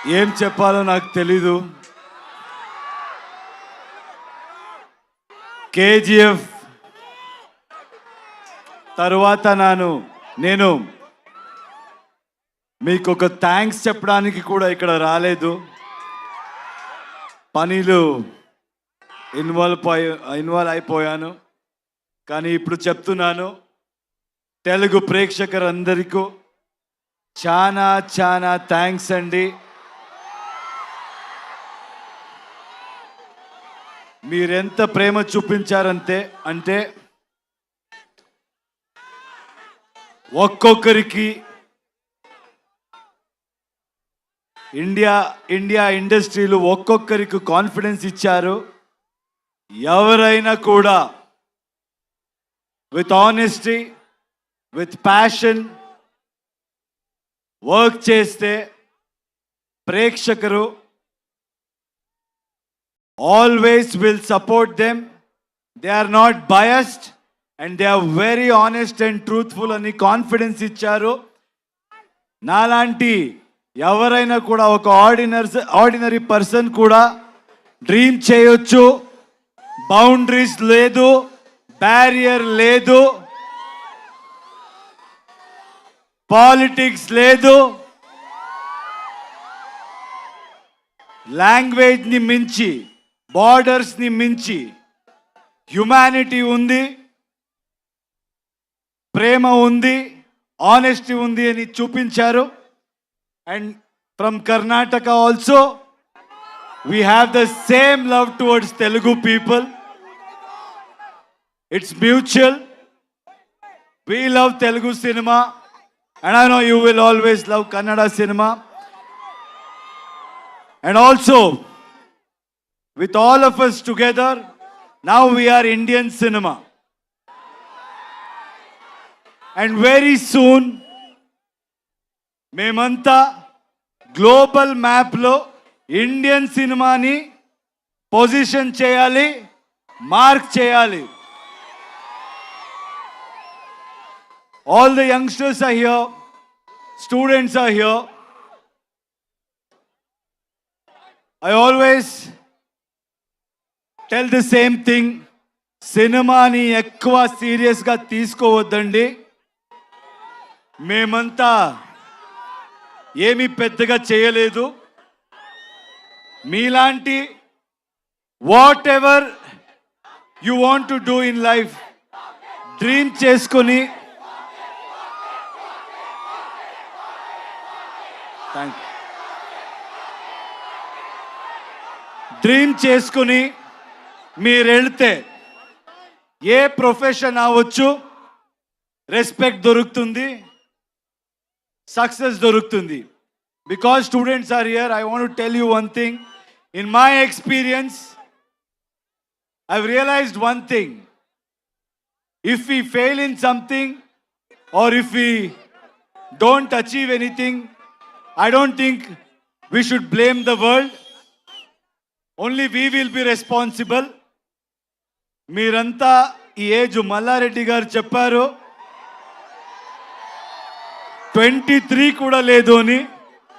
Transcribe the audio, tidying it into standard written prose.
ఏం చెప్పాలో నాకు తెలీదు. కేజీఎఫ్ తరువాత నేను మీకు ఒక థ్యాంక్స్ చెప్పడానికి కూడా ఇక్కడ రాలేదు. పనిలో ఇన్వాల్వ్ అయిపోయాను. కానీ ఇప్పుడు చెప్తున్నాను, తెలుగు ప్రేక్షకులందరికీ చాలా చాలా థ్యాంక్స్ అండి. మీరెంత ప్రేమ చూపించారంటే ఒక్కొక్కరికి ఇండియా ఇండస్ట్రీలో ఒక్కొక్కరికి కాన్ఫిడెన్స్ ఇచ్చారు. ఎవరైనా కూడా with honesty, with passion work చేస్తే ప్రేక్షకులు always will support them. They are not biased and they are very honest and truthful అని కాన్ఫిడెన్స్ ఇచ్చారు. నాలాంటి ఎవరైనా కూడా ఒక ఆర్డినరీ పర్సన్ కూడా డ్రీమ్ చేయొచ్చు. బౌండరీస్ లేదు, బ్యారియర్ లేదు, పాలిటిక్స్ లేదు, లాంగ్వేజ్ని మించి, బార్డర్స్ని మించి హ్యుమానిటీ ఉంది, ప్రేమ ఉంది, ఆనెస్టీ ఉంది అని చూపించారు. And from Karnataka also we have the same love towards Telugu people. It's mutual. We love Telugu cinema and I know you will always love Kannada cinema. And also with all of us together, now we are Indian cinema. And very soon, మేమంతా global మ్యాప్లో Indian సినిమాని position చేయాలి, mark చేయాలి. All the youngsters are here, students are here. I always tell the same thing, సినిమాని ఎక్కువ సీరియస్గా తీసుకోవద్దండి. మేమంతా ఏమీ పెద్దగా చేయలేదు. మీలాంటి what ever you want to do in life dream చేసుకొని మీరు వెళ్తే ఏ ప్రొఫెషన్ అవ్వచ్చు, రెస్పెక్ట్ దొరుకుతుంది, సక్సెస్ దొరుకుతుంది. Because students are here, I want to tell you one thing. In my experience, I've realized one thing. If we fail in something or if we don't achieve anything, I don't think we should blame the world. Only we will be responsible. మీరంతా ఈ age Mallareddy గారు చెప్పారు 23 కూడా లేదు అని.